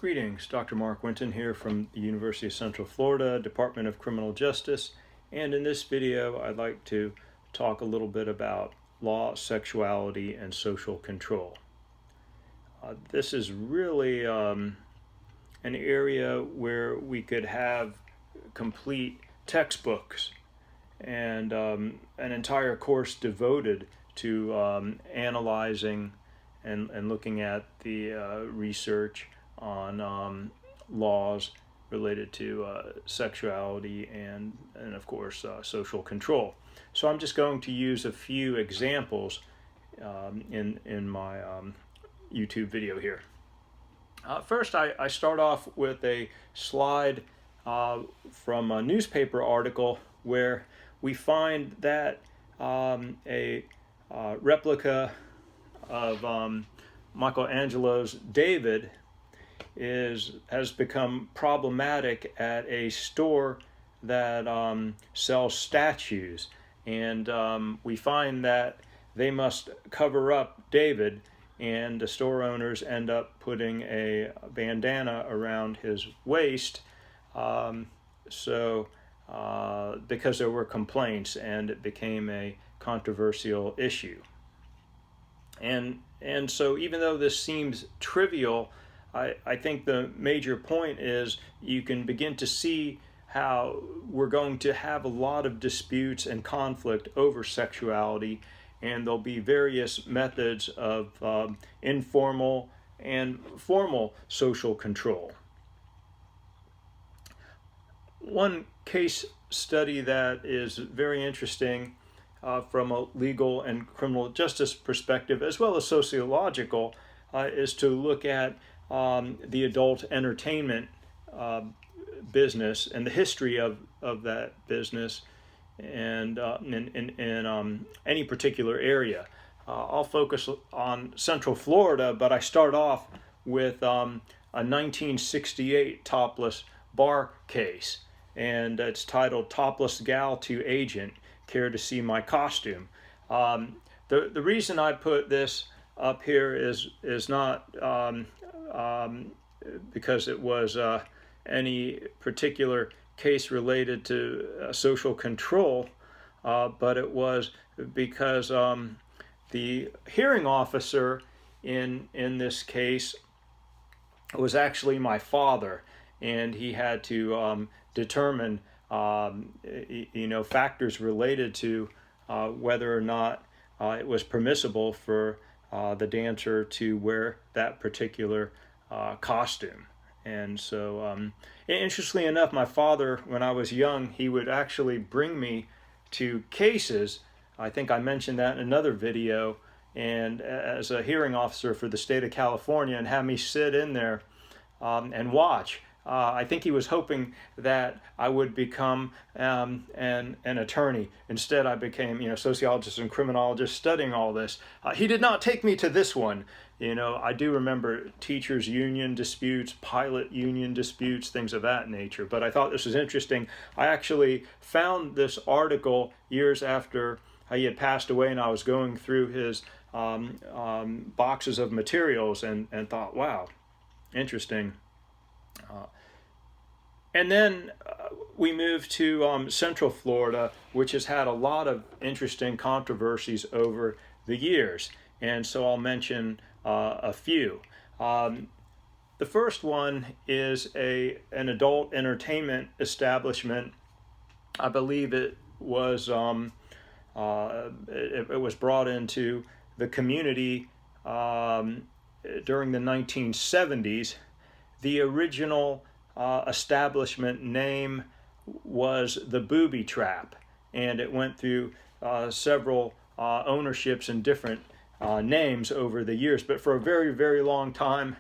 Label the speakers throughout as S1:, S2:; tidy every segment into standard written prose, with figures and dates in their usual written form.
S1: Greetings, Dr. Mark Winton here from the University of Central Florida, Department of Criminal Justice, and in this video I'd like to talk a little bit about law, sexuality, and social control. This is really an area where we could have complete textbooks and an entire course devoted to analyzing and looking at the research on laws related to sexuality and of course social control. So I'm just going to use a few examples in my YouTube video here. First, I start off with a slide from a newspaper article where we find that a replica of Michelangelo's David has become problematic at a store that sells statues, and we find that they must cover up David, and the store owners end up putting a bandana around his waist, because there were complaints and it became a controversial issue. And so even though this seems trivial, I think the major point is you can begin to see how we're going to have a lot of disputes and conflict over sexuality, and there'll be various methods of informal and formal social control. One case study that is very interesting from a legal and criminal justice perspective, as well as sociological, is to look at the adult entertainment business and the history of that business, and in any particular area. I'll focus on Central Florida, but I start off with a 1968 topless bar case, and it's titled "Topless Gal to Agent, Care to See My Costume." The reason I put this up here is not because it was any particular case related to social control, but it was because the hearing officer in this case was actually my father, and he had to determine factors related to whether or not it was permissible for the dancer to wear that particular costume. And so, interestingly enough, my father, when I was young, he would actually bring me to cases. I think I mentioned that in another video, and as a hearing officer for the state of California, and have me sit in there and watch. I think he was hoping that I would become an attorney. Instead, I became, sociologist and criminologist studying all this. He did not take me to this one. I do remember teachers' union disputes, pilot union disputes, things of that nature. But I thought this was interesting. I actually found this article years after he had passed away, and I was going through his boxes of materials and thought, wow, interesting. And then we moved to Central Florida, which has had a lot of interesting controversies over the years. And so I'll mention a few. The first one is an adult entertainment establishment. I believe it was it was brought into the community during the 1970s. The original establishment name was the Booby Trap, and it went through several ownerships and different names over the years, but for a very, very long time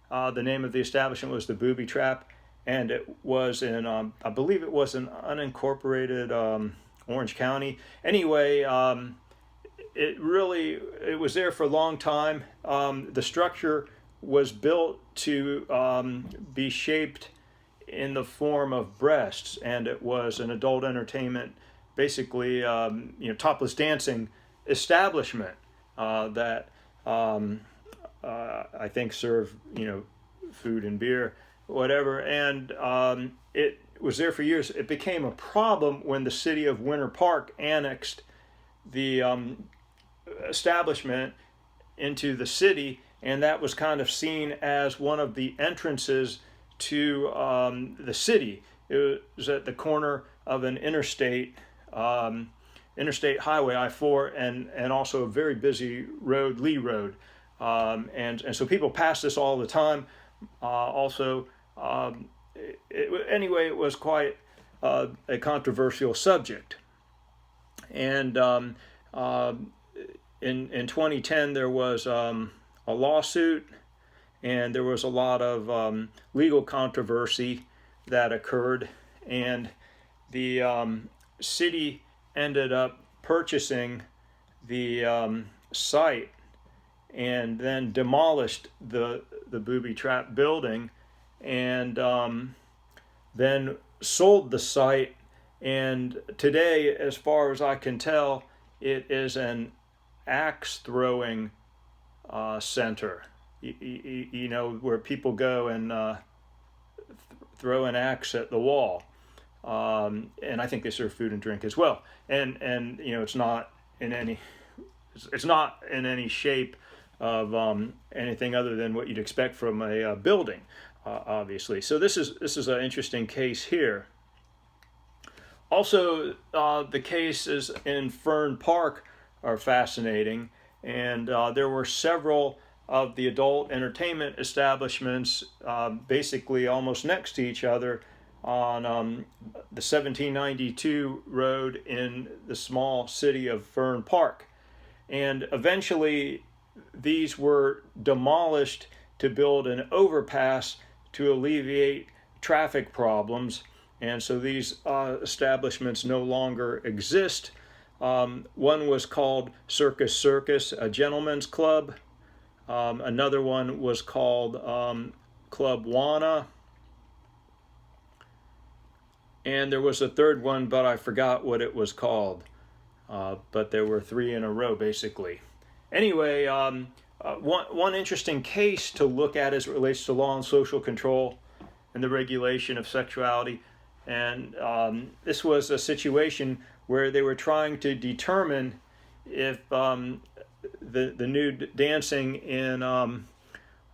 S1: the name of the establishment was the Booby Trap, and it was in I believe it was in unincorporated Orange County. Anyway, it was there for a long time. The structure was built to be shaped in the form of breasts, and it was an adult entertainment, basically, topless dancing establishment that I think served, food and beer, whatever. And it was there for years. It became a problem when the city of Winter Park annexed the establishment into the city, and that was kind of seen as one of the entrances to the city. It was at the corner of an interstate highway, I-4, and also a very busy road, Lee Road. And so people pass this all the time. Anyway, it was quite a controversial subject. And in 2010, there was a lawsuit, and there was a lot of legal controversy that occurred, and the city ended up purchasing the site and then demolished the booby trap building, and then sold the site. And today, as far as I can tell, it is an axe throwing center, you know, where people go and throw an axe at the wall. And I think they serve food and drink as well. And you know, it's not in any shape of anything other than what you'd expect from a building, obviously. So this is an interesting case here. Also, the cases in Fern Park are fascinating, and there were several of the adult entertainment establishments basically almost next to each other on the 1792 road in the small city of Fern Park. And eventually these were demolished to build an overpass to alleviate traffic problems. And so these establishments no longer exist. One was called Circus Circus, a gentleman's club. Another one was called Club Wana. And there was a third one, but I forgot what it was called. But there were three in a row, basically. Anyway, one interesting case to look at as it relates to law and social control and the regulation of sexuality. And this was a situation where they were trying to determine if the nude dancing in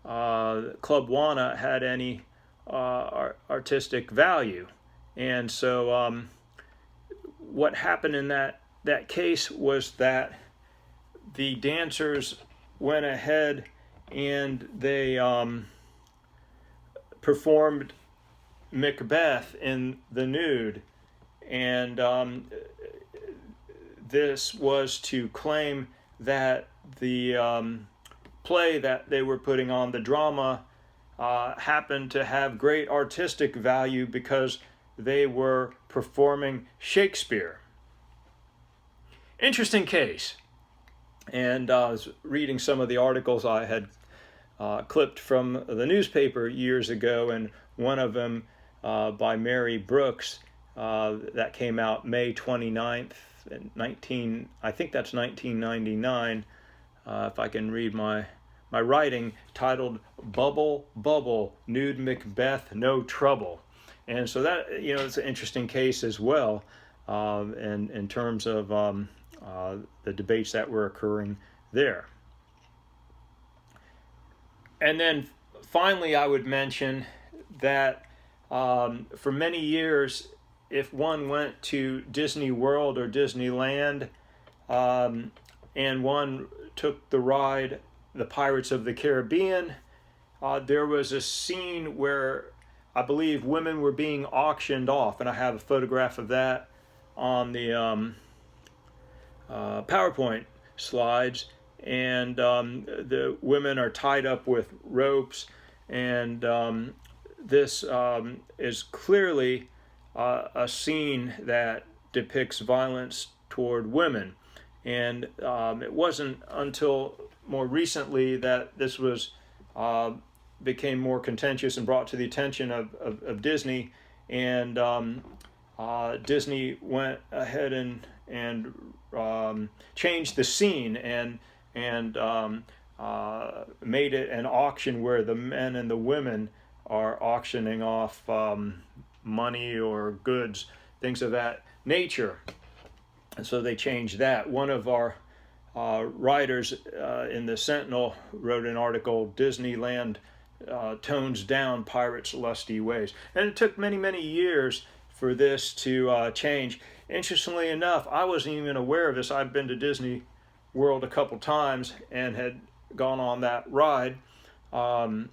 S1: Club Wana had any artistic value. And so what happened in that case was that the dancers went ahead and they performed Macbeth in the nude, and this was to claim that the play that they were putting on, the drama, happened to have great artistic value because they were performing Shakespeare. Interesting case. And I was reading some of the articles I had clipped from the newspaper years ago, and one of them by Mary Brooks that came out May 29th, I think that's 1999, if I can read my writing, titled "Bubble, Bubble, Nude Macbeth, No Trouble." And so that, you know, it's an interesting case as well, and in terms of the debates that were occurring there. And then finally, I would mention that for many years, if one went to Disney World or Disneyland and one took the ride, the Pirates of the Caribbean, there was a scene where I believe women were being auctioned off, and I have a photograph of that on the PowerPoint slides. And the women are tied up with ropes, and this is clearly a scene that depicts violence toward women. And it wasn't until more recently that this was became more contentious and brought to the attention of Disney, and Disney went ahead and changed the scene and made it an auction where the men and the women are auctioning off money or goods, things of that nature. And so they changed that. One of our writers in the Sentinel wrote an article, Disneyland tones down pirates' lusty ways. And it took many, many years for this to change. Interestingly enough, I wasn't even aware of this. I've been to Disney World a couple times and had gone on that ride. No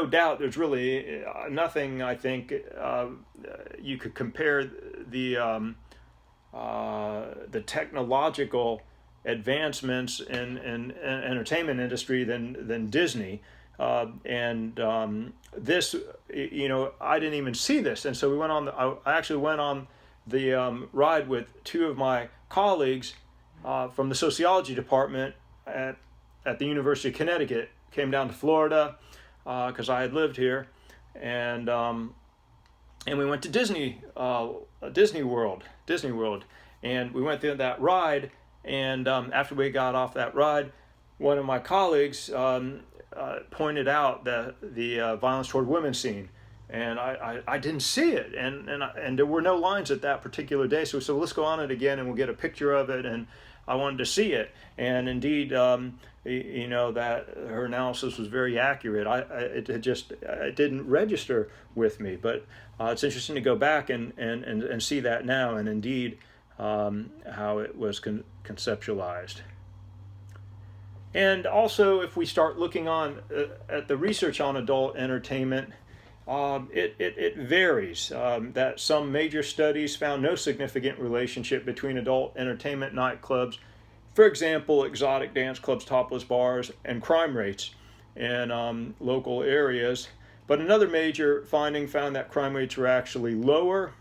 S1: doubt there's really nothing, I think, you could compare the technological advancements in entertainment industry than Disney. This, I didn't even see this. And so I actually went on the ride with two of my colleagues from the sociology department at the University of Connecticut. Came down to Florida because I had lived here, and we went to Disney World, and we went through that ride. And after we got off that ride, one of my colleagues pointed out the violence toward women scene, and I didn't see it, and there were no lines at that particular day. So we said, well, let's go on it again, and we'll get a picture of it. And I wanted to see it, and indeed, that her analysis was very accurate. It didn't register with me, but it's interesting to go back and see that now, and indeed how it was conceptualized. And also, if we start looking at the research on adult entertainment, it varies. That some major studies found no significant relationship between adult entertainment nightclubs, for example, exotic dance clubs, topless bars, and crime rates in local areas. But another major finding found that crime rates were actually lower.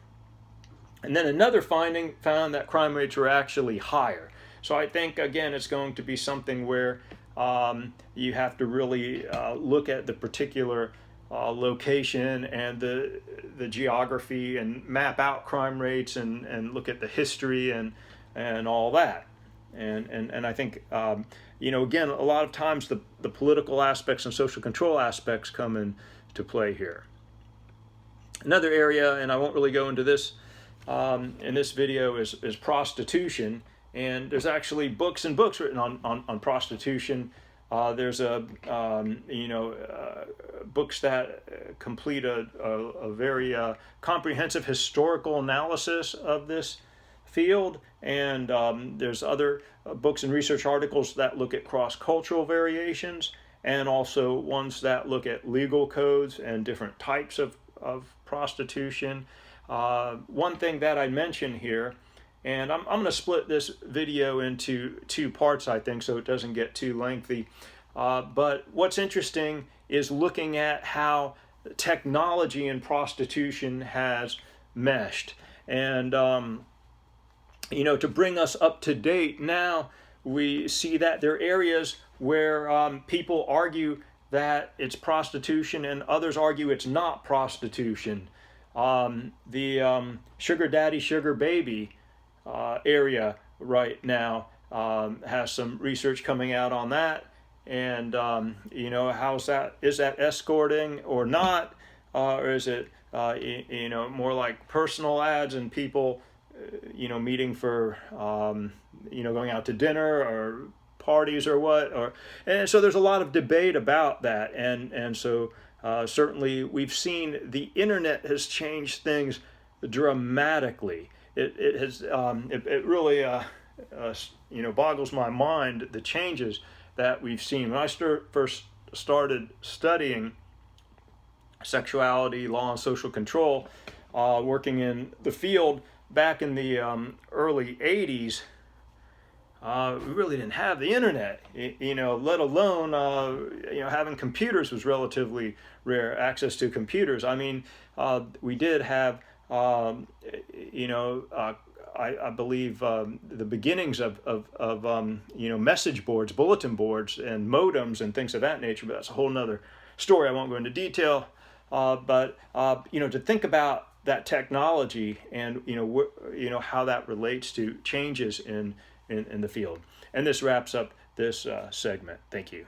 S1: And then another finding found that crime rates were actually higher. So I think, again, it's going to be something where you have to really look at the particular location and the geography and map out crime rates and look at the history and all that. And I think, again, a lot of times the political aspects and social control aspects come into play here. Another area, and I won't really go into this in this video, is prostitution. And there's actually books and books written on prostitution. There's books that complete a very comprehensive historical analysis of this field, and there's other books and research articles that look at cross-cultural variations, and also ones that look at legal codes and different types of prostitution. One thing that I mention here, and I'm going to split this video into two parts, I think, so it doesn't get too lengthy. But what's interesting is looking at how technology and prostitution has meshed. And, to bring us up to date now, we see that there are areas where people argue that it's prostitution and others argue it's not prostitution. The sugar daddy, sugar baby area right now has some research coming out on that, and how's that? Is that escorting or not, or is it more like personal ads and people meeting for going out to dinner or parties or what? And so there's a lot of debate about that, and so certainly we've seen the internet has changed things dramatically. It has it really boggles my mind the changes that we've seen. When I first started studying sexuality, law, and social control, working in the field back in the early 80s, we really didn't have the internet, let alone, having computers was relatively rare, access to computers. I mean, we did have, I believe the beginnings of message boards, bulletin boards, and modems and things of that nature, but that's a whole nother story. I won't go into detail, but to think about that technology and how that relates to changes in the field. And this wraps up this segment. Thank you.